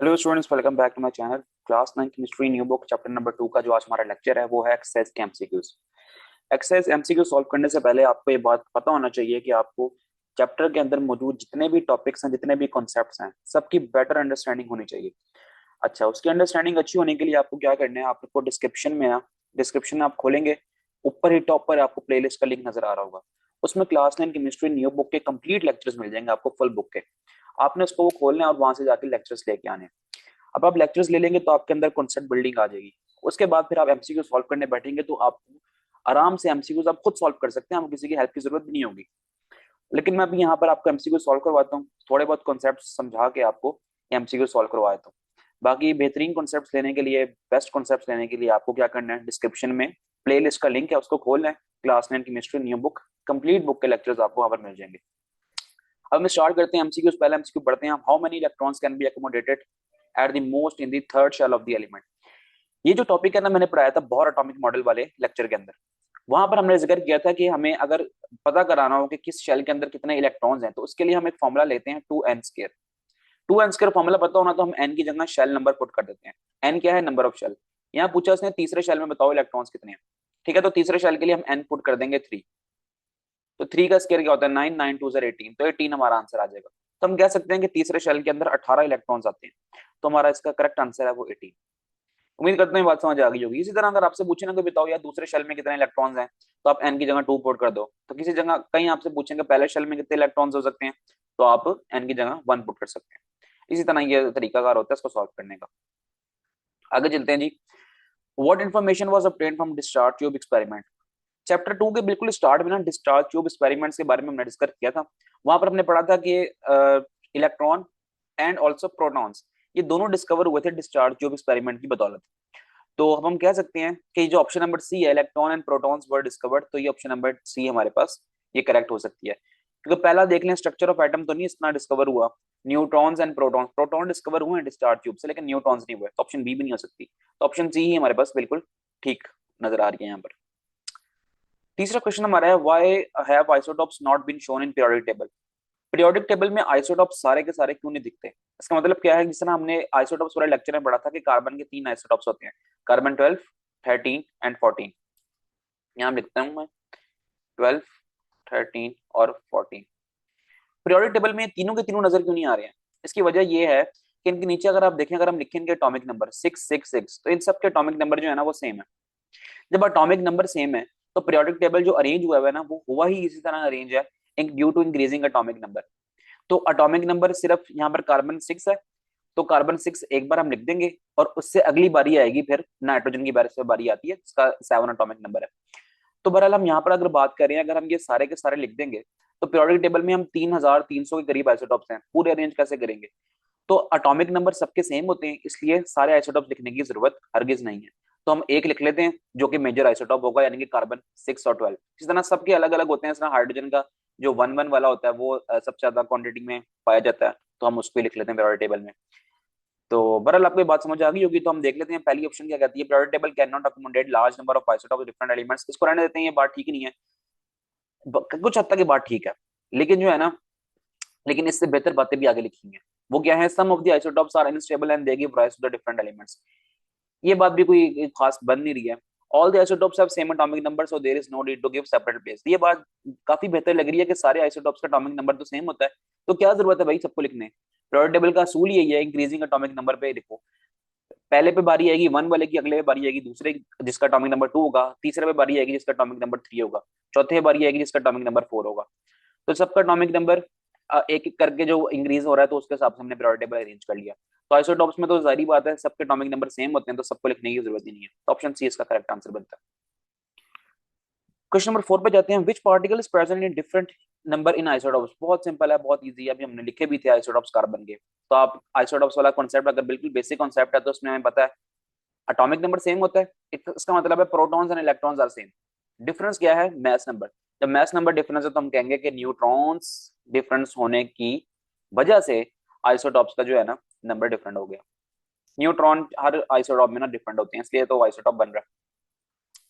Hello students, welcome back to my channel. Class 9 chemistry new book chapter number 2 का जो आज हमारा lecture है वो है एक्सरसाइज के एमसीक्यूज। एक्सरसाइज एमसीक्यू सॉल्व करने से पहले आपको ये बात पता होना चाहिए कि आपको चैप्टर के अंदर मौजूद जितने भी टॉपिक्स हैं, जितने भी कॉन्सेप्ट्स हैं, सबकी बेटर अंडरस्टैंडिंग होनी चाहिए। अच्छा, उसकी अंडरस्टैंडिंग अच्छी होने के लिए आपको क्या करना है, आपको डिस्क्रिप्शन आप खोलेंगे, ऊपर ही टॉप पर आपको प्लेलिस्ट का लिंक नजर आ रहा होगा। उसमें क्लास 9 केमिस्ट्री न्यू बुक के कंप्लीट लेक्चर्स मिल जाएंगे आपको, फुल बुक के। आपने उसको वो खोलना है और वहां से जाके लेक्चर्स लेके आने हैं। अब आप लेक्चर्स ले लेंगे तो आपके अंदर कॉन्सेप्ट बिल्डिंग आ जाएगी। उसके बाद फिर आप एमसीक्यू सॉल्व करने बैठेंगे तो आप आराम से एमसीक्यूज आप खुद सॉल्व कर सकते हैं, आपको किसी की हेल्प की जरूरत भी नहीं होगी। लेकिन मैं अभी यहाँ पर आपको एमसीक्यू सॉल्व करवाता हूँ, थोड़े बहुत कॉन्सेप्ट समझा के आपको एमसीक्यू सॉल्व करवा देता हूँ। बाकी बेहतरीन कॉन्सेप्ट लेने के लिए, बेस्ट कॉन्सेप्ट लेने के लिए आपको क्या करना है, डिस्क्रिप्शन में प्ले लिस्ट का लिंक है, उसको खोलना है। Class 9 chemistry new book complete book के लेक्चर्स आपको वहां पर मिल जाएंगे। अब हम स्टार्ट करते हैं एमसीक्यूज। पहले एमसीक्यू पढ़ते हैं हम। How many electrons can be accommodated at the most in the third shell of the element. ये जो टॉपिक है ना, मैंने पढ़ाया था बोहर एटॉमिक मॉडल वाले लेक्चर के अंदर। वहां पर हमने जिक्र किया था कि हमें अगर पता कराना हो कि किस शेल के अंदर कितने इलेक्ट्रॉन्स हैं, तो उसके लिए हम एक फॉर्मूला लेते हैं 2n²। 2n² फॉर्मूला पता होना तो हम n की जगह शेल नंबर पुट कर देते हैं। n क्या है? Number of shell. यहाँ पूछा उसने तीसरे शेल में बताओ इलेक्ट्रॉन्स कितने हैं। ठीक है, तो तीसरे शेल के लिए हम n पुट कर देंगे 3। तो 3 का स्क्वायर क्या होता है? 9, 9 2 18, तो 18 हमारा आंसर आ जाएगा। तो हम कह सकते हैं कि तीसरे शेल के अंदर 18 इलेक्ट्रॉन्स आते हैं, तो हमारा इसका करेक्ट आंसर है वो 18। उम्मीद करते हैं बात समझ आ गई होगी। इसी तरह अगर आपसे पूछे ना कि बताओ यार दूसरे शेल में कितने इलेक्ट्रॉन्स हैं, तो आप n की जगह 2 पुट कर दो। तो किसी जगह कहीं आपसे पूछेंगे पहले शेल में कितने इलेक्ट्रॉन्स हो सकते हैं, तो आप n की जगह 1 पुट कर सकते हैं। इसी तरह ये तरीकाकार होता है इसको सॉल्व करने का। आगे चलते हैं जी। What information was obtained from discharge tube experiment. Chapter 2 के बिल्कुल स्टार्ट में ना डिस्चार्ज ट्यूब एक्सपेरिमेंट्स के बारे में हमने डिस्कस किया था। वहां पर हमने पढ़ा था कि इलेक्ट्रॉन एंड ऑल्सो प्रोटॉन्स, ये दोनों डिस्कवर हुए थे डिस्चार्ज ट्यूब एक्सपेरिमेंट की बदौलत। तो अब हम कह सकते हैं कि जो ऑप्शन नंबर सी है, electron and protons were discovered, तो ये ऑप्शन नंबर सी हमारे पास ये करेक्ट हो सकती है। क्योंकि पहला देख लें, स्ट्रक्चर ऑफ एटम तो नहीं इतना डिस्कवर हुआ। Neutrons and protons, proton discover हुए हैं डिस्चार्ज ट्यूब से, लेकिन न्यूट्रॉन्स नहीं हुए, तो ऑप्शन बी भी नहीं हो सकती। तो ऑप्शन सी ही हमारे पास बिल्कुल ठीक नजर आ रही है यहाँ पर। तीसरा क्वेश्चन हमारा है, why have isotopes not been shown in periodic table. Periodic table में आइसोटोप्स सारे के सारे क्यों नहीं दिखते? इसका मतलब क्या है? जिस तरह हमने आइसोटोप्स वाले लेक्चर में पढ़ा था कि कार्बन के 3 आइसोटोप्स होते हैं, कार्बन 12, 13 एंड 14। यहाँ लिखता हूँ मैं 12, 13 और 14। पीरियोडिक टेबल में तीनों के तीनों नजर क्यों नहीं आ रहे हैं? इसकी वजह ये है कि इनके नीचे अगर आप देखें, अगर हम लिखेंगे एटॉमिक नंबर 666, तो इन सब के एटॉमिक नंबर जो है ना वो सेम है। जब एटॉमिक नंबर सेम है तो पीरियोडिक टेबल जो अरेंज हुआ है ना, वो हुआ ही इसी तरह अरेंज है, due to increasing atomic number. तो एटॉमिक नंबर सिर्फ यहाँ पर कार्बन 6 है, तो कार्बन 6 एक बार हम लिख देंगे और उससे अगली बारी आएगी, फिर नाइट्रोजन की बारी आती है, इसका 7 एटॉमिक नंबर है। तो बहरहाल हम यहाँ पर अगर बात करें, अगर हम ये सारे के सारे लिख देंगे, तो पीरियोडिक टेबल में हम 3300 के करीब आइसोटॉप्स हैं, पूरे अरेंज कैसे करेंगे? तो एटॉमिक नंबर सबके सेम होते हैं, इसलिए सारे आइसोटॉप लिखने की जरूरत हरगिज नहीं है। तो हम एक लिख लेते हैं जो कि मेजर आइसोटॉप होगा, यानी कि कार्बन 6 और 12। इस तरह सबके अलग अलग होते हैं। इस तरह हाइड्रोजन का जो 1 1 वाला होता है वो सबसे ज्यादा क्वांटिटी में पाया जाता है, तो हम उसको ही लिख लेते हैं पीरियोडिक टेबल में। तो बहरहाल आपको ये बात समझ आ गई होगी। तो हम देख लेते हैं पहली ऑप्शन क्या कहती है, periodic table can not accommodate large number of isotope different elements. इसको रहने देते हैं, ये बात ठीक नहीं है। कुछ हद तक ये बात ठीक है, लेकिन जो है ना, लेकिन इससे बेहतर बातें भी आगे लिखी हैं। वो क्या है? Some of the isotopes are unstable and they give rise to the different elements. ये बात भी कोई खास बन नहीं रही है। All the isotopes have same atomic number, so there is no need to give separate place. ये बात काफी बेहतर लग रही है कि सारे आइसोटॉप्स का एटॉमिक नंबर तो सेम होता है, तो क्या जरूरत है भाई सबको लिखने? पीरियोडिक टेबल का असूल यही है, इंक्रीजिंग एटॉमिक नंबर पे देखो। पहले पे बारी आएगी 1 वाले की, अगले पे बारी आएगी दूसरे जिसका एटॉमिक नंबर 2 होगा, तीसरे पे बारी आएगी जिसका एटॉमिक नंबर 3 होगा, चौथे पे बारी आएगी जिसका एटॉमिक नंबर 4 होगा। तो सबका एटॉमिक नंबर एक एक करके जो इंक्रीज हो रहा है, तो उसके हिसाब से हमने पीरियोडिक टेबल अरेंज कर लिया। तो आइसोटॉप्स में तो जाहिर बात है सबके एटॉमिक नंबर सेम होते हैं, तो सबको लिखने की जरूरत ही नहीं है। तो ऑप्शन सी इसका करेक्ट आंसर बनता है। क्वेश्चन नंबर 4 पे जाते हैं। Which particle is present in different number in isotopes. बहुत सिंपल है, बहुत इजी है, अभी हमने लिखे भी थे आइसोटॉप्स कार्बन के। तो आप आइसोटॉप्स वाला कॉन्सेप्ट अगर बिल्कुल बेसिक कॉन्सेप्ट है, तो उसमें हमें पता है एटॉमिक नंबर सेम होता है। इसका मतलब है protons and electrons are same. Difference क्या है? Mass number. जब मैस नंबर डिफरेंस है तो हम कहेंगे कि न्यूट्रॉन्स डिफरेंस होने की वजह से आइसोटॉप्स का जो है ना नंबर डिफरेंट हो गया। न्यूट्रॉन हर आइसोटॉप में ना डिफरेंट होते हैं, इसलिए तो आइसोटॉप बन रहा है।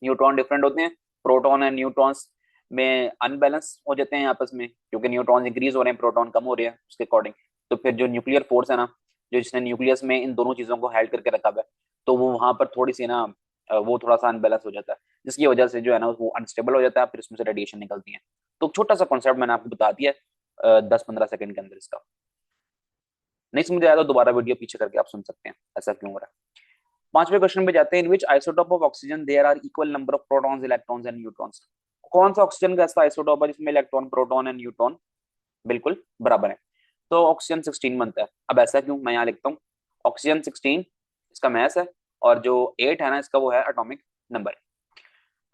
न्यूट्रॉन डिफरेंट होते हैं, प्रोटॉन एंड न्यूट्रॉन्स में अनबैलेंस हो जाते हैं आपस में, क्योंकि न्यूट्रॉन्स इंक्रीज हो रहे हैं, प्रोटॉन कम हो रहे हैं उसके अकॉर्डिंग। तो फिर जो न्यूक्लियर फोर्स है ना, जो जिसने न्यूक्लियस में इन दोनों चीजों को हेल्ड करके रखा हुआ है, तो वो वहां पर थोड़ी सी ना वो थोड़ा सा अनबैलेंस हो जाता है, जिसकी वजह से जो है ना वो अनस्टेबल हो जाता है, फिर उसमें से रेडिएशन निकलती है। तो छोटा सा कॉन्सेप्ट मैंने आपको बता दिया 10-15 सेकंड के अंदर इसका। नहीं समझ आया तो दोबारा वीडियो पीछे करके आप सुन सकते हैं ऐसा क्यों हो रहा है। पांचवें क्वेश्चन पे जाते हैं। In which isotope of oxygen there are equal number of protons electrons and neutrons. कौन सा ऑक्सीजन का ऐसा आइसोटोप है जिसमें इलेक्ट्रॉन प्रोटॉन एंड न्यूट्रॉन बिल्कुल बराबर है? तो ऑक्सीजन 16 बनता है। अब ऐसा क्यों, मैं यहाँ लिखता हूँ ऑक्सीजन 16 इसका मैस है, और जो 8 है ना इसका वो है एटॉमिक नंबर।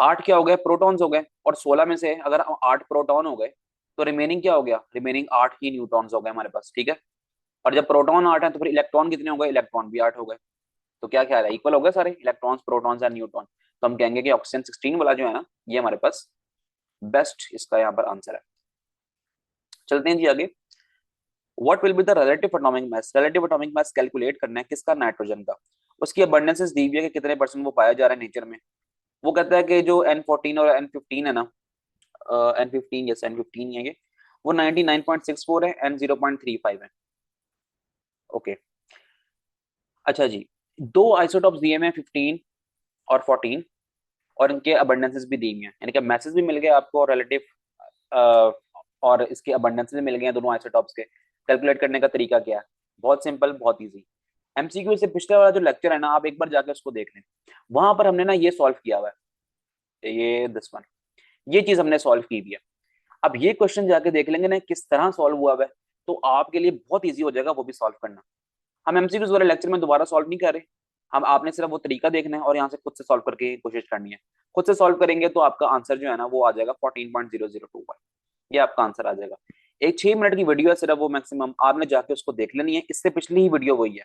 8 क्या हो गए, प्रोटॉन्स हो गए, और 16 में से अगर 8 प्रोटॉन हो गए तो रिमेनिंग क्या हो गया, रिमेनिंग 8 ही न्यूट्रॉन्स हो गए हमारे पास, ठीक है। और जब प्रोटॉन 8 है तो फिर इलेक्ट्रॉन कितने हो गए, इलेक्ट्रॉन भी 8 हो गए। तो क्या ख्याल है, इक्वल हो गए सारे इलेक्ट्रॉन्स प्रोटॉन्स एंड न्यूट्रॉन। तो हम कहेंगे कि ऑक्सीजन 16 वाला जो है ना ये हमारे पास बेस्ट इसका यहाँ पर आंसर है। चलते हैं जी आगे। What will be the relative atomic mass. Relative atomic mass calculate करना है किसका, नाइट्रोजन का। उसकी अबंडेंसेस दी हुई है कि कितने परसेंट वो पाया जा रहा है नेचर में। वो कहता है कि जो N14 और N15 है ना, N15 यस N15 है ये, वो 99.64 है, N0.35 है। ओके अच्छा जी, दो आइसोटॉप्स दिए हैं 15 और 14, और इनके अबंडेंसेस भी दी हुई हैं, यानी कि मैसेज भी मिल गए आपको और रिलेटिव और इसके अबंडेंसेस भी मिल गए हैं दोनों आइसोटॉप्स के। कैलकुलेट करने का तरीका क्या है, बहुत सिंपल बहुत इजी। एमसीक्यू से पिछले वाला जो लेक्चर है ना आप एक बार जाकर उसको देख लें, वहां पर हमने ना ये सॉल्व किया हुआ है, ये दिस वन, ये चीज हमने सॉल्व की हुई है। अब ये क्वेश्चन जाके देख लेंगे ना किस तरह सॉल्व हुआ हुआ है, तो आपके लिए बहुत इजी हो जाएगा वो भी सॉल्व करना। हम एमसीक्यूज वाले लेक्चर में दोबारा सॉल्व नहीं कर रहे, हम आपने सिर्फ वो तरीका देखना है और यहाँ से खुद से सॉल्व करके कोशिश करनी है। खुद से सॉल्व करेंगे तो आपका आंसर जो है ना वो आ जाएगा 14.002, ये आपका आंसर आ जाएगा। एक 6 मिनट की वीडियो है सिर्फ, वो मैक्सिमम आपने जाके उसको देख लेनी है, इससे पिछली ही वीडियो वही है।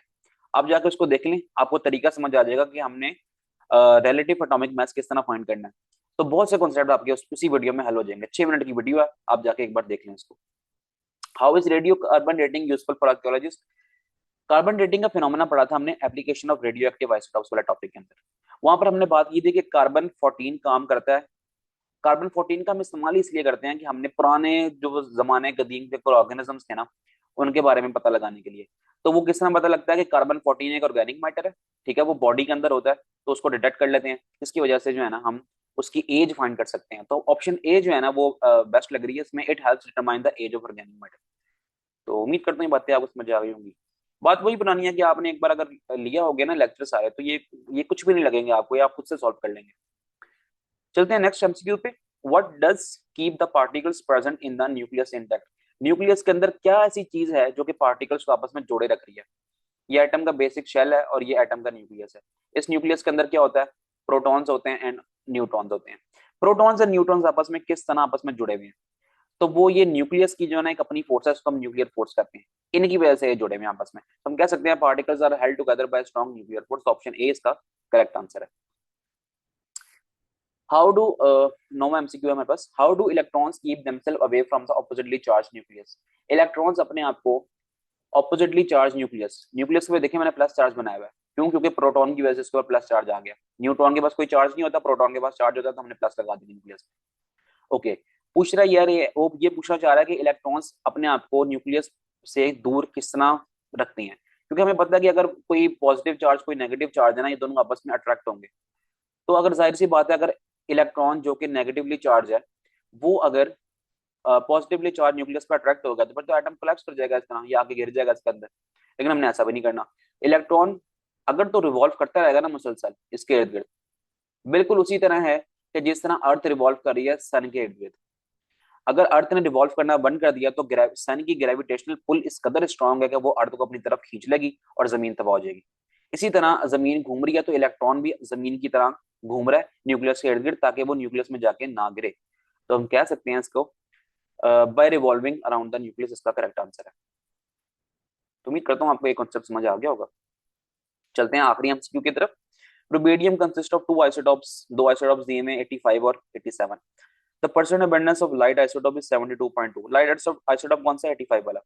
आप जाके उसको देख लें, आपको तरीका समझ आ जाएगा कि हमने रिलेटिव एटॉमिक मास किस तरह फाइंड करना है। तो बहुत से कॉन्सेप्ट आपके उसी वीडियो में हल हो जाएंगे। 6 मिनट की वीडियो है, आप जाके एक बार देख लें इसको। How is radio carbon dating useful for archaeologist. Carbon dating का फिनोमेना पढ़ा था हमने application of radio active isotopes वाला टॉपिक के अंदर। वहां पर हमने बात की थी कि कार्बन 14 काम करता है। कार्बन 14 का हम इस्तेमाल इसलिए करते हैं कि हमने पुराने जो जमाने कदीम के ऑर्गेनिजम्स थे ना उनके बारे में पता लगाने के लिए। तो वो किस तरह पता लगता है कि कार्बन 14 एक ऑर्गेनिक मैटर है, ठीक है, वो बॉडी के अंदर होता है, तो उसको डिटेक्ट कर लेते हैं। इसकी वजह से जो है ना हम उसकी एज फाइंड कर सकते हैं। तो ऑप्शन ए जो है ना वो बेस्ट लग रही है इसमें, it helps determine the age of organic matter. तो उम्मीद करता हूँ ये बातें आपको समझ आ गई होंगी। बात वही बनानी है कि आपने एक बार अगर लिया हो गया ना लेक्चर सारे, तो ये कुछ भी नहीं लगेंगे आपको, ये आप खुद से सॉल्व कर लेंगे। चलते हैं नेक्स्ट एमसीक्यू पे। What does keep the particles present in the nucleus intact. Nucleus के अंदर क्या ऐसी चीज है जो कि पार्टिकल्स को आपस में जोड़े रख रही है। ये एटम का बेसिक शेल है और ये एटम का न्यूक्लियस है। इस न्यूक्लियस के अंदर क्या होता है, प्रोटॉन्स होते हैं एंड न्यूट्रॉन्स होते हैं। प्रोटॉन्स एंड न्यूट्रॉन्स आपस में किस तरह आपस में जुड़े हुए हैं, तो वो ये न्यूक्लियस की जो है ना एक अपनी फोर्स है उसको हम न्यूक्लियर फोर्स कहते हैं, इनकी वजह से ये जुड़े हुए हैं आपस में। तो हम कह सकते हैं particles are held together by strong nuclear force. Option A इसका करेक्ट आंसर है। हाउ डू नौवां एमसीक्यू है हमारे पास। How do electrons keep themself away from the oppositely charged nucleus. Electrons अपने आप को ऑपोजिटली चार्ज न्यूक्लियस, न्यूक्लियस में देखिए मैंने प्लस चार्ज बनाया हुआ है, क्यों, क्योंकि प्रोटॉन की वजह से इसके ऊपर प्लस चार्ज आ गया। न्यूट्रॉन के पास कोई चार्ज नहीं होता, प्रोटॉन के पास चार्ज होता है, तो हमने प्लस लगा दिया न्यूक्लियस। ओके, पूछ रहा है यार वो ये पूछना चाह रहा है कि इलेक्ट्रॉन्स अपने आप को न्यूक्लियस से दूर किस तरह रखते हैं, क्योंकि हमें पता है कि अगर कोई पॉजिटिव चार्ज कोई नेगेटिव चार्ज है ना ये दोनों आपस में अट्रैक्ट होंगे। तो अगर जाहिर सी बात है अगर इलेक्ट्रॉन जो कि नेगेटिवली चार्ज है वो अगर पॉजिटिवली चार्ज न्यूक्लियस पर अट्रैक्ट होगा तो फिर तो एटम कोलैप्स कर जाएगा इस तरह, या आके गिर जाएगा इसके अंदर। लेकिन हमने ऐसा भी नहीं करना। इलेक्ट्रॉन अगर तो रिवॉल्व करता रहेगा ना मुसलसल इसके इर्द गिर्द, बिल्कुल उसी तरह है कि जिस तरह अर्थ रिवॉल्व कर रही है सन के इर्द गिर्द। अगर अर्थ ने रिवॉल्व करना बंद कर दिया तो सन की ग्रेविटेशनल पुल इस कदर स्ट्रांग है कि वो अर्थ को अपनी तरफ खींच लेगी और जमीन तबाह हो जाएगी। इसी तरह जमीन घूम रही है तो इलेक्ट्रॉन भी जमीन की तरह घूम रहा है न्यूक्लियस के इर्द गिर्द, ताकि वो न्यूक्लियस में जाके ना गिरे। तो हम कह सकते हैं इसको by revolving around the nucleus इसका करेक्ट आंसर है। तो उम्मीद करता हूँ आपको ये कॉन्सेप्ट समझ आ गया होगा। चलते हैं आखिरी एमसीक्यू की तरफ। Rubidium consist of two isotopes, दो आइसोटॉप्स दिए में 85 और 87। The percent abundance of light isotope is 72.2। Light isotope कौन सा है, 85 वाला।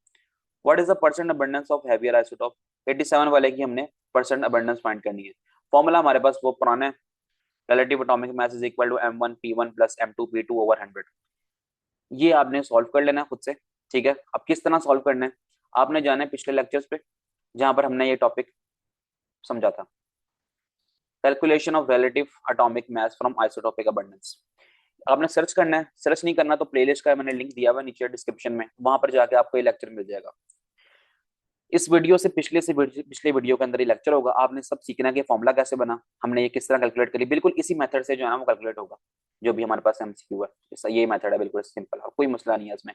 What is the percent abundance of heavier isotope. 87 वाले की हमने परसेंट अबंडेंस फाइंड करनी है। फॉर्मूला हमारे पास वो पुराना है, relative atomic mass is equal to m1p1 plus m2p2 over 100। ये आपने सॉल्व कर लेना है खुद से, ठीक है। अब किस तरह सॉल्व करना है, आपने जाना है पिछले लेक्चर्स पे, जहां पर हमने ये टॉपिक समझा था, calculation of relative atomic mass from isotopic abundance. आपने सर्च करना है, सर्च नहीं करना तो प्लेलिस्ट का मैंने लिंक दिया हुआ है नीचे डिस्क्रिप्शन में, वहां पर जाके आपको ये लेक्चर मिल जाएगा। इस वीडियो से पिछले वीडियो के अंदर ये लेक्चर होगा, आपने सब सीखना कि फॉर्मूला कैसे बना, हमने ये किस तरह कैलकुलेट करी, बिल्कुल इसी मेथड से जो है ना वो कैलकुलेट होगा, जो भी हमारे पास एमसीक्यू है। ये मेथड है, बिल्कुल सिंपल है, कोई मसला नहीं है इसमें।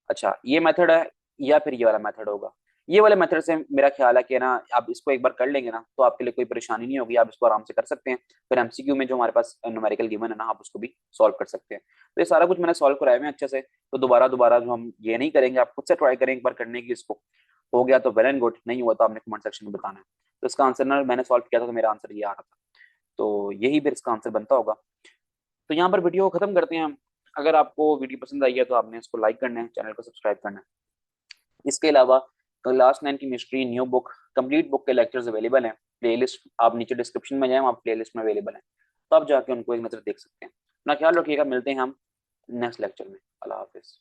अच्छा ये मेथड है या फिर ये वाला मेथड होगा। ये वाले मेथड से मेरा ख्याल है कि ना आप इसको एक बार कर लेंगे ना तो आपके लिए कोई परेशानी नहीं होगी, आप इसको आराम से कर सकते हैं। फिर एमसीक्यू में जो हमारे पास न्यूमेरिकल गिवन है ना, आप उसको भी सॉल्व कर सकते हैं। तो ये सारा कुछ मैंने सॉल्व कराया हुआ है अच्छे से, तो दोबारा दोबारा जो हम ये नहीं करेंगे, आप खुद से ट्राई करें एक बार करने की इसको। हो गया तो वेल एंड गुड, नहीं हुआ तो आपने कमेंट सेक्शन में बताना है। तो इसका आंसर ना मैंने सॉल्व किया था तो मेरा आंसर ये आ रहा था, तो यही फिर इसका आंसर बनता होगा। तो यहाँ पर वीडियो को खत्म करते हैं हम। अगर आपको वीडियो पसंद आई है तो आपने इसको लाइक करना है, चैनल को सब्सक्राइब करना है। इसके अलावा क्लास 9 की mystery new book complete book के लेक्चर्स अवेलेबल हैं। प्लेलिस्ट आप नीचे डिस्क्रिप्शन में जाएं, आप प्लेलिस्ट में अवेलेबल हैं, तो आप जाके उनको एक नज़र देख सकते हैं। अपना ख्याल रखिएगा, मिलते हैं हम नेक्स्ट लेक्चर में। अल्लाह हाफिज़।